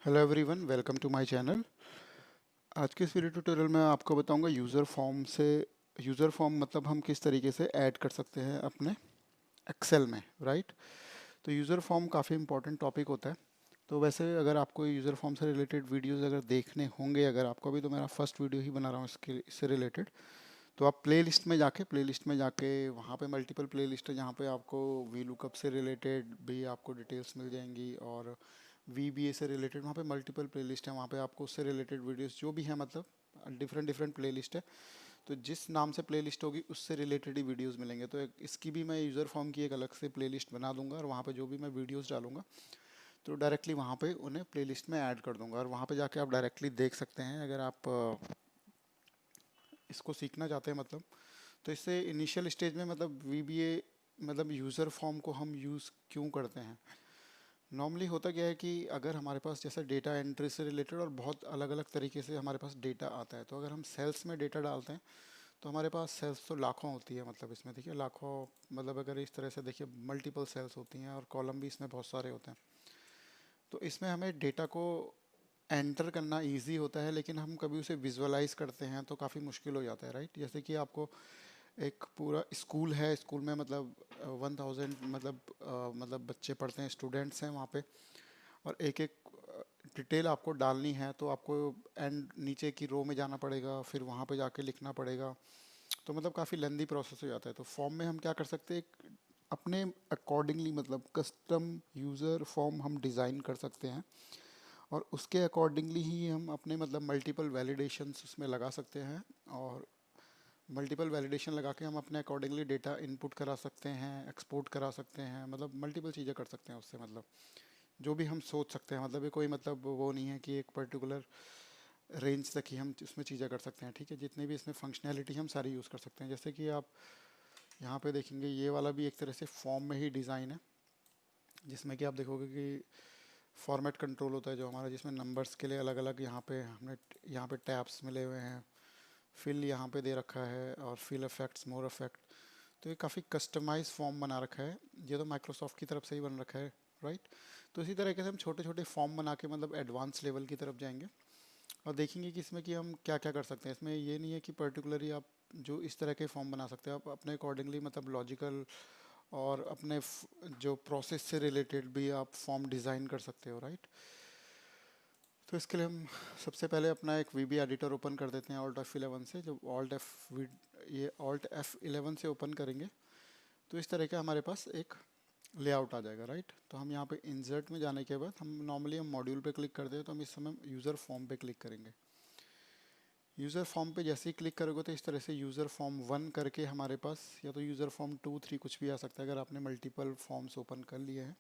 Hello everyone, welcome to my channel. आज के इस वीडियो ट्यूटोरियल में आपको बताऊंगा यूज़र फॉर्म मतलब हम किस तरीके से ऐड कर सकते हैं अपने एक्सेल में, राइट। तो यूज़र फॉर्म काफ़ी इंपॉर्टेंट टॉपिक होता है। तो वैसे अगर आपको यूज़र फॉर्म से रिलेटेड वीडियोस अगर देखने होंगे, अगर आपको अभी, तो मेरा फर्स्ट वीडियो ही बना रहा हूँ इससे रिलेटेड। तो आप प्लेलिस्ट में जाके वहाँ पे मल्टीपल प्लेलिस्ट है जहाँ पे आपको वी लुकअप से रिलेटेड भी आपको डिटेल्स मिल जाएंगी, और VBA से रिलेटेड वहाँ पे मल्टीपल प्लेलिस्ट है। वहाँ पे आपको उससे रिलेटेड वीडियोस जो भी है, मतलब डिफरेंट डिफरेंट प्लेलिस्ट है। तो जिस नाम से प्लेलिस्ट होगी उससे रिलेटेड ही वीडियोस मिलेंगे। तो इसकी भी मैं यूज़र फॉर्म की एक अलग से प्लेलिस्ट बना दूंगा, और वहाँ पे जो भी मैं वीडियोस डालूंगा तो डायरेक्टली वहाँ पे उन्हें प्लेलिस्ट में ऐड कर दूंगा, और वहाँ पे जाके आप डायरेक्टली देख सकते हैं। अगर आप इसको सीखना चाहते हैं, मतलब तो इससे इनिशियल स्टेज में, मतलब VBA, मतलब यूज़र फॉर्म को हम यूज़ क्यों करते हैं। नॉर्मली होता क्या है कि अगर हमारे पास जैसे डेटा एंट्री से रिलेटेड और बहुत अलग अलग तरीके से हमारे पास डेटा आता है, तो अगर हम सेल्स में डेटा डालते हैं तो हमारे पास सेल्स तो लाखों होती है। मतलब इसमें देखिए लाखों, मतलब अगर इस तरह से देखिए मल्टीपल सेल्स होती हैं, और कॉलम भी इसमें बहुत सारे होते हैं। तो इसमें हमें डेटा को एंटर करना इजी होता है, लेकिन हम कभी उसे विजुअलाइज करते हैं तो काफ़ी मुश्किल हो जाता है, राइट। जैसे कि आपको एक पूरा स्कूल है, स्कूल में मतलब 1000, मतलब बच्चे पढ़ते हैं, स्टूडेंट्स हैं वहाँ पे, और एक एक डिटेल आपको डालनी है तो आपको एंड नीचे की रो में जाना पड़ेगा, फिर वहाँ पे जाके लिखना पड़ेगा। तो मतलब काफ़ी लेंदी प्रोसेस हो जाता है। तो फॉर्म में हम क्या कर सकते हैं, अपने अकॉर्डिंगली, मतलब कस्टम यूज़र फॉर्म हम डिज़ाइन कर सकते हैं, और उसके अकॉर्डिंगली ही हम अपने, मतलब मल्टीपल वैलिडेशंस उसमें लगा सकते हैं। और मल्टीपल वैलिडेशन लगा के हम अपने अकॉर्डिंगली डेटा इनपुट करा सकते हैं, एक्सपोर्ट करा सकते हैं, मतलब मल्टीपल चीज़ें कर सकते हैं उससे। मतलब जो भी हम सोच सकते हैं, मतलब ये कोई मतलब वो नहीं है कि एक पर्टिकुलर रेंज तक ही हम इसमें चीज़ें कर सकते हैं, ठीक है। जितने भी इसमें फंक्शनैलिटी हम सारी यूज़ कर सकते हैं। जैसे कि आप यहाँ पे देखेंगे, ये वाला भी एक तरह से फॉर्म में ही डिज़ाइन है, जिसमें कि आप देखोगे कि फॉर्मेट कंट्रोल होता है जो हमारा, जिसमें नंबर्स के लिए अलग अलग यहाँ पे टैब्स मिले हुए हैं, फिल यहाँ पे दे रखा है, और फिल इफेक्ट्स, मोर इफेक्ट। तो ये काफ़ी कस्टमाइज फॉर्म बना रखा है। ये तो माइक्रोसॉफ्ट की तरफ से ही बन रखा है, राइट। तो इसी तरीके से हम छोटे छोटे फॉर्म बना के, मतलब एडवांस लेवल की तरफ जाएंगे, और देखेंगे कि इसमें कि हम क्या क्या कर सकते हैं। इसमें ये नहीं है कि पर्टिकुलरली आप जो इस तरह के फॉर्म बना सकते हैं, आप अपने अकॉर्डिंगली, मतलब लॉजिकल और अपने जो प्रोसेस से रिलेटेड भी आप फॉर्म डिज़ाइन कर सकते हो, राइट। तो इसके लिए हम सबसे पहले अपना एक VB एडिटर ओपन कर देते हैं Alt F11 से। जब Alt F11 से ओपन करेंगे तो इस तरह का हमारे पास एक लेआउट आ जाएगा, राइट। तो हम यहाँ पे इंसर्ट में जाने के बाद, हम मॉड्यूल पे क्लिक करते हैं, तो हम इस समय यूज़र फॉर्म पे क्लिक करेंगे। यूज़र फॉर्म पे जैसे ही क्लिक करोगे तो इस तरह से यूज़र फॉर्म 1 करके हमारे पास, या तो यूज़र फॉर्म 2 3 कुछ भी आ सकता है अगर आपने मल्टीपल फॉर्म्स ओपन कर लिए हैं।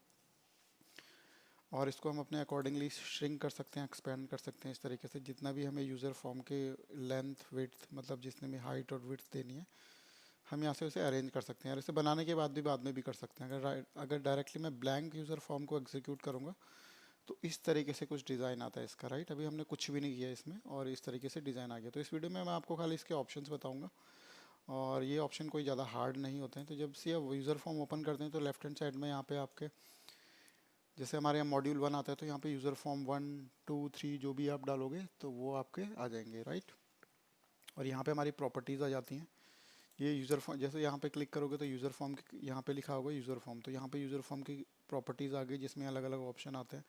और इसको हम अपने अकॉर्डिंगली श्रिंक कर सकते हैं, एक्सपेंड कर सकते हैं, इस तरीके से जितना भी हमें यूज़र फॉर्म के लेंथ विड्थ, मतलब जितने भी हाइट और विड्थ देनी है, हम यहाँ से उसे अरेंज कर सकते हैं। और इसे बनाने के बाद में भी कर सकते हैं। अगर डायरेक्टली मैं ब्लैंक यूज़र फॉर्म को एग्जीक्यूट करूँगा तो इस तरीके से कुछ डिज़ाइन आता है इसका, राइट। अभी हमने कुछ भी नहीं किया इसमें, और इस तरीके से डिज़ाइन आ गया। तो इस वीडियो में मैं आपको खाली इसके ऑप्शंस बताऊंगा, और ये ऑप्शन कोई ज़्यादा हार्ड नहीं होते हैं। तो जब से आप यूज़र फॉर्म ओपन करते हैं तो लेफ्ट हैंड साइड में यहाँ पे आपके, जैसे हमारे यहाँ मॉड्यूल 1 आता है, तो यहाँ पे यूज़र फॉर्म 1 2 3 जो भी आप डालोगे तो वो आपके आ जाएंगे, राइट। और यहाँ पे हमारी प्रॉपर्टीज़ आ जाती हैं। ये यूज़र फॉर्म, जैसे यहाँ पे क्लिक करोगे तो यूज़र फॉर्म यहाँ पे लिखा होगा यूज़र फॉर्म, तो यहाँ पे यूज़र फॉर्म की प्रॉपर्टीज़ आ गई, जिसमें अलग अलग ऑप्शन आते हैं।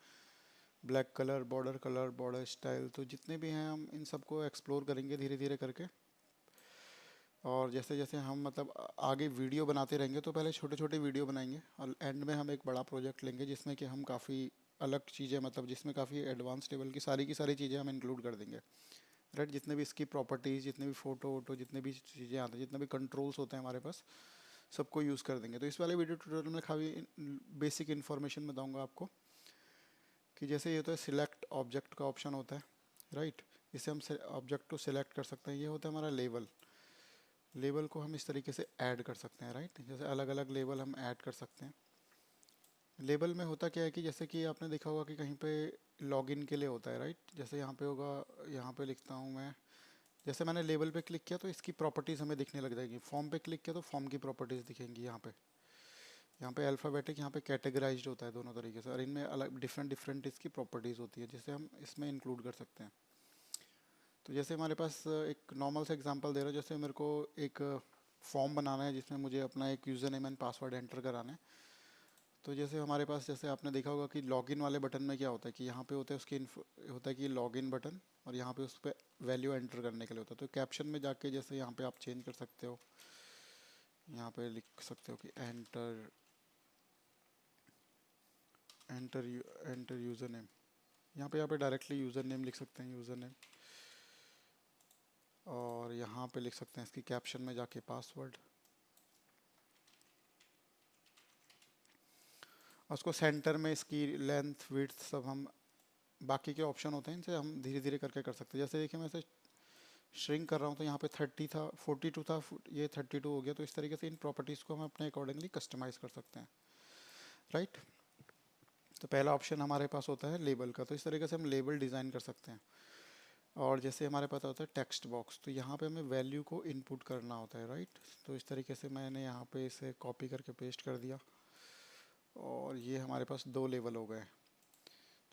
ब्लैक कलर, बॉर्डर स्टाइल, तो जितने भी हैं हम इन सबको एक्सप्लोर करेंगे धीरे धीरे करके। और जैसे जैसे हम, मतलब आगे वीडियो बनाते रहेंगे, तो पहले छोटे छोटे वीडियो बनाएंगे, और एंड में हम एक बड़ा प्रोजेक्ट लेंगे जिसमें कि हम काफ़ी अलग चीज़ें, मतलब जिसमें काफ़ी एडवांस लेवल की सारी चीज़ें हम इंक्लूड कर देंगे, राइट। जितने भी इसकी प्रॉपर्टीज़, जितने भी फ़ोटो वोटो, जितने भी चीज़ें आती हैं, जितने भी कंट्रोल्स होते हैं हमारे पास, सबको यूज़ कर देंगे। तो इस वाले वीडियो ट्यूटोरियल में काफ़ी बेसिक इन्फॉर्मेशन बताऊँगा आपको, कि जैसे ये होता है सिलेक्ट ऑब्जेक्ट का ऑप्शन होता है, राइट। इससे हम ऑब्जेक्ट को सिलेक्ट कर सकते हैं। ये होता है हमारा लेवल। लेबल को हम इस तरीके से ऐड कर सकते हैं, राइट। जैसे अलग अलग लेबल हम ऐड कर सकते हैं। लेबल में होता क्या है कि जैसे कि आपने देखा होगा कि कहीं पे लॉगिन के लिए होता है, राइट। जैसे यहाँ पे होगा, यहाँ पे लिखता हूँ मैं, जैसे मैंने लेबल पे क्लिक किया तो इसकी प्रॉपर्टीज़ हमें दिखने लग जाएगी। फॉर्म पे क्लिक किया तो फॉर्म की प्रॉपर्टीज़ दिखेंगी यहाँ पे, यहाँ पे अल्फ़ाबेटिक, यहाँ पे कैटेगराइज्ड होता है दोनों तरीके से, और इनमें अलग डिफरेंट डिफरेंट इसकी प्रॉपर्टीज़ होती है जिसे हम इसमें इंक्लूड कर सकते हैं। तो जैसे हमारे पास एक नॉर्मल सा एग्जांपल दे रहा हूँ, जैसे मेरे को एक फॉर्म बनाना है जिसमें मुझे अपना एक user name and password enter कराना है। तो जैसे हमारे पास, जैसे आपने देखा होगा कि लॉगिन वाले बटन में क्या होता है कि यहाँ पे होता है उसकी होता है कि लॉगिन बटन, और यहाँ पे उस पर वैल्यू एंटर करने के लिए होता है। तो कैप्शन में जाके जैसे यहाँ पे आप चेंज कर सकते हो, यहाँ पे लिख सकते हो कि enter enter enter user name. यहाँ पे डायरेक्टली यूज़र नेम लिख सकते हैं, यूज़र नेम, और यहाँ पे लिख सकते हैं इसकी कैप्शन में जाके पासवर्ड। और उसको सेंटर में इसकी लेंथ विड्थ सब हम बाकी के ऑप्शन होते हैं, इनसे हम धीरे धीरे करके कर सकते हैं। जैसे देखिए मैं इसे श्रिंक कर रहा हूँ तो यहाँ पे 30 था, 42 था, ये 32 हो गया। तो इस तरीके से इन प्रॉपर्टीज़ को हम अपने अकॉर्डिंगली कस्टमाइज़ कर सकते हैं, राइट। तो पहला ऑप्शन हमारे पास होता है लेबल का, तो इस तरीके से हम लेबल डिज़ाइन कर सकते हैं। और जैसे हमारे पास होता है टेक्स्ट बॉक्स, तो यहाँ पे हमें वैल्यू को इनपुट करना होता है, राइट। तो इस तरीके से मैंने यहाँ पे इसे कॉपी करके पेस्ट कर दिया, और ये हमारे पास दो लेवल हो गए।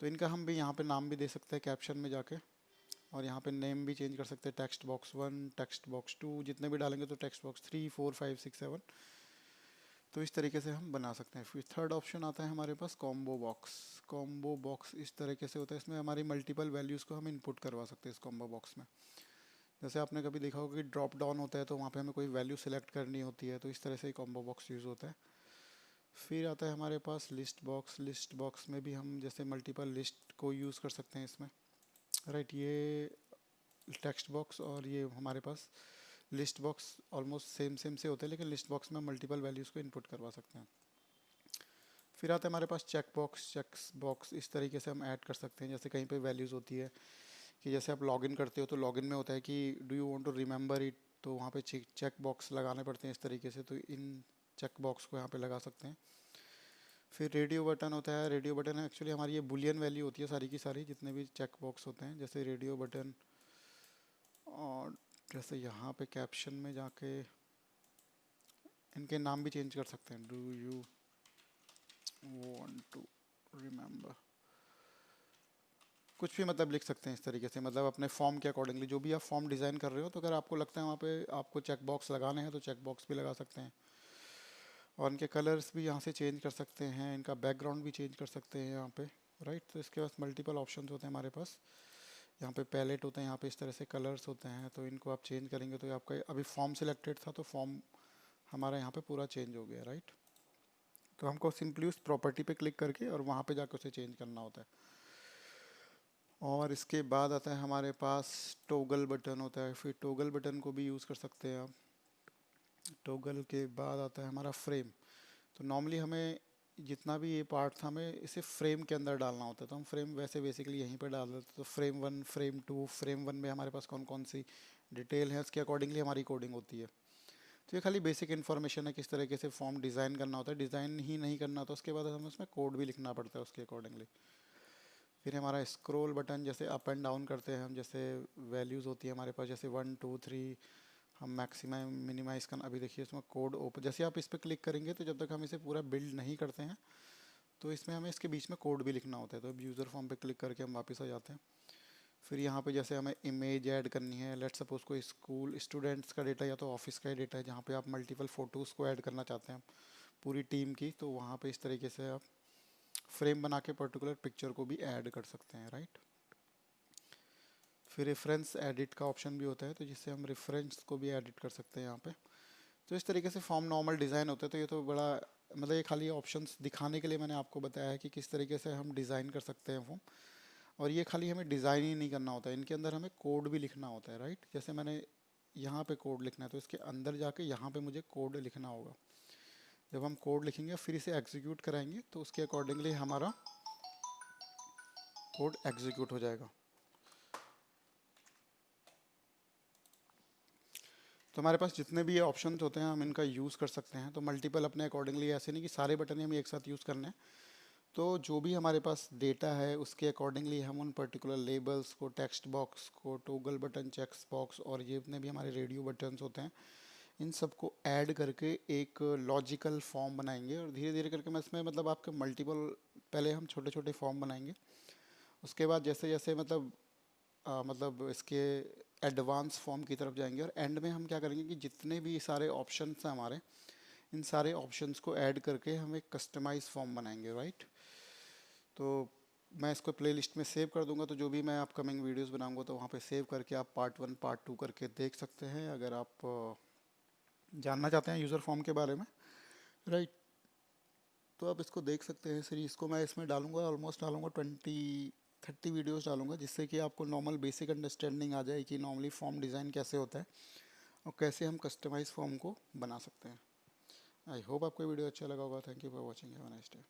तो इनका हम भी यहाँ पे नाम भी दे सकते हैं कैप्शन में जाके, और यहाँ पे नेम भी चेंज कर सकते हैं, टेक्स्ट बॉक्स 1, टेक्स्ट बॉक्स 2, जितने भी डालेंगे तो टेक्स्ट बॉक्स 3, 4, 5, 6, 7। तो इस तरीके से हम बना सकते हैं। फिर थर्ड ऑप्शन आता है हमारे पास कॉम्बो बॉक्स। कॉम्बो बॉक्स इस तरीके से होता है, इसमें हमारी मल्टीपल वैल्यूज़ को हम इनपुट करवा सकते हैं इस कॉम्बो बॉक्स में। जैसे आपने कभी देखा होगा कि ड्रॉप डाउन होता है तो वहाँ पे हमें कोई वैल्यू सेलेक्ट करनी होती है, तो इस तरह से ही कॉम्बो बॉक्स यूज़ होता है। फिर आता है हमारे पास लिस्ट बॉक्स। लिस्ट बॉक्स में भी हम जैसे मल्टीपल लिस्ट को यूज़ कर सकते हैं इसमें, राइट। ये टेक्स्ट बॉक्स और ये हमारे पास list box almost same same से होते हैं, लेकिन लिस्ट बॉक्स में मल्टीपल वैल्यूज़ को इनपुट करवा सकते हैं। फिर आता है हमारे पास चेक बॉक्स। चेक्स बॉक्स इस तरीके से हम ऐड कर सकते हैं, जैसे कहीं पे वैल्यूज़ होती है कि जैसे आप लॉगिन करते हो तो लॉगिन में होता है कि do you want to remember it, तो वहाँ पे चेक बॉक्स लगाने पड़ते हैं इस तरीके से, तो इन चेक बॉक्स को यहाँ पे लगा सकते हैं। फिर रेडियो बटन होता है। रेडियो बटन एक्चुअली हमारी ये बुलियन वैल्यू होती है सारी की सारी, जितने भी चेक बॉक्स होते हैं, जैसे रेडियो बटन। और जैसे यहाँ पे कैप्शन में जाके इनके नाम भी चेंज कर सकते हैं, do you want to remember, कुछ भी मतलब लिख सकते हैं इस तरीके से, मतलब अपने फॉर्म के अकॉर्डिंगली जो भी आप फॉर्म डिज़ाइन कर रहे हो, तो अगर आपको लगता है वहाँ पे आपको चेक बॉक्स लगाने हैं तो चेक बॉक्स भी लगा सकते हैं। और इनके कलर्स भी यहाँ से चेंज कर सकते हैं, इनका बैकग्राउंड भी चेंज कर सकते हैं यहाँ पे, राइट। तो इसके पास मल्टीपल ऑप्शंस होते हैं हमारे पास। यहाँ पे पैलेट होते हैं, यहाँ पे इस तरह से कलर्स होते हैं, तो इनको आप चेंज करेंगे तो आपका अभी फॉर्म सिलेक्टेड था तो फॉर्म हमारा यहाँ पे पूरा चेंज हो गया, राइट। तो हमको सिंपली उस प्रॉपर्टी पे क्लिक करके और वहाँ पे जाकर उसे चेंज करना होता है। और इसके बाद आता है हमारे पास टोगल बटन होता है। फिर टोगल बटन को भी यूज़ कर सकते हैं आप। टोगल के बाद आता है हमारा फ्रेम। तो नॉर्मली हमें जितना भी ये पार्ट था हमें इसे फ्रेम के अंदर डालना होता है, तो हम फ्रेम वैसे बेसिकली यहीं पर डाल देते। तो फ्रेम 1, फ्रेम 2, फ्रेम 1 में हमारे पास कौन कौन सी डिटेल है उसके अकॉर्डिंगली हमारी कोडिंग होती है। तो ये खाली बेसिक इन्फॉर्मेशन है किस तरीके से फॉर्म डिज़ाइन करना होता है। डिज़ाइन ही नहीं करना होता, उसके बाद हमें उसमें कोड भी लिखना पड़ता है उसके अकॉर्डिंगली। फिर हमारा स्क्रॉल बटन, जैसे अप एंड डाउन करते हैं हम, जैसे वैल्यूज़ होती है हमारे पास, जैसे 1, 2, 3 हम मैक्सिमम मिनिमाइज़ करना। अभी देखिए इसमें कोड ओपन, जैसे आप इस पर क्लिक करेंगे तो जब तक हम इसे पूरा बिल्ड नहीं करते हैं तो इसमें हमें इसके बीच में कोड भी लिखना होता है। तो अब यूज़र फॉर्म पे क्लिक करके हम वापस आ जाते हैं। फिर यहाँ पे जैसे हमें इमेज ऐड करनी है, लेट्स सपोज कोई स्कूल स्टूडेंट्स का डेटा या तो ऑफिस का ही डेटा है जहाँ पे आप मल्टीपल फ़ोटोज़ को ऐड करना चाहते हैं पूरी टीम की, तो वहाँ पे इस तरीके से आप फ्रेम बना के पर्टिकुलर पिक्चर को भी ऐड कर सकते हैं, राइट। फिर रेफरेंस एडिट का ऑप्शन भी होता है, तो जिससे हम रेफरेंस को भी एडिट कर सकते हैं यहाँ पे। तो इस तरीके से फॉर्म नॉर्मल डिज़ाइन होता है। तो ये तो बड़ा मतलब ये खाली ऑप्शंस दिखाने के लिए मैंने आपको बताया है कि किस तरीके से हम डिज़ाइन कर सकते हैं फॉर्म। और ये खाली हमें डिज़ाइन ही नहीं करना होता है, इनके अंदर हमें कोड भी लिखना होता है, राइट। जैसे मैंने यहाँ पे कोड लिखना है तो इसके अंदर जाके यहाँ पे मुझे कोड लिखना होगा। जब हम कोड लिखेंगे फिर इसे एग्जीक्यूट कराएंगे तो उसके अकॉर्डिंगली हमारा कोड एग्जीक्यूट हो जाएगा। तो हमारे पास जितने भी ये ऑप्शंस होते हैं हम इनका यूज़ कर सकते हैं। तो मल्टीपल अपने अकॉर्डिंगली, ऐसे नहीं कि सारे बटन ही हम एक साथ यूज़ करने हैं। तो जो भी हमारे पास डेटा है उसके अकॉर्डिंगली हम उन पर्टिकुलर लेबल्स को, टेक्स्ट बॉक्स को, टोगल बटन, चेक्स बॉक्स और ये जितने भी हमारे रेडियो बटन्स होते हैं इन सबको ऐड करके एक लॉजिकल फॉर्म बनाएंगे, और धीरे धीरे करके मैं इसमें मतलब आपके मल्टीपल, पहले हम छोटे छोटे फॉर्म बनाएंगे, उसके बाद जैसे जैसे मतलब इसके एडवांस फॉर्म की तरफ जाएंगे, और एंड में हम क्या करेंगे कि जितने भी सारे ऑप्शंस हैं हमारे, इन सारे ऑप्शंस को ऐड करके हम एक कस्टमाइज फॉर्म बनाएंगे, राइट। तो मैं इसको प्लेलिस्ट में सेव कर दूंगा, तो जो भी मैं अपकमिंग वीडियोस बनाऊंगा तो वहाँ पे सेव करके आप पार्ट 1 पार्ट 2 करके देख सकते हैं, अगर आप जानना चाहते हैं यूज़र फॉर्म के बारे में, राइट। तो आप इसको देख सकते हैं, सीरीज़ को मैं इसमें डालूंगा, ऑलमोस्ट डालूंगा 20-30 वीडियोस डालूंगा, जिससे कि आपको नॉर्मल बेसिक अंडरस्टैंडिंग आ जाए कि नॉर्मली फॉर्म डिज़ाइन कैसे होता है और कैसे हम कस्टमाइज फॉर्म को बना सकते हैं। आई होप आपको वीडियो अच्छा लगा होगा। Thank you for watching, have a nice day.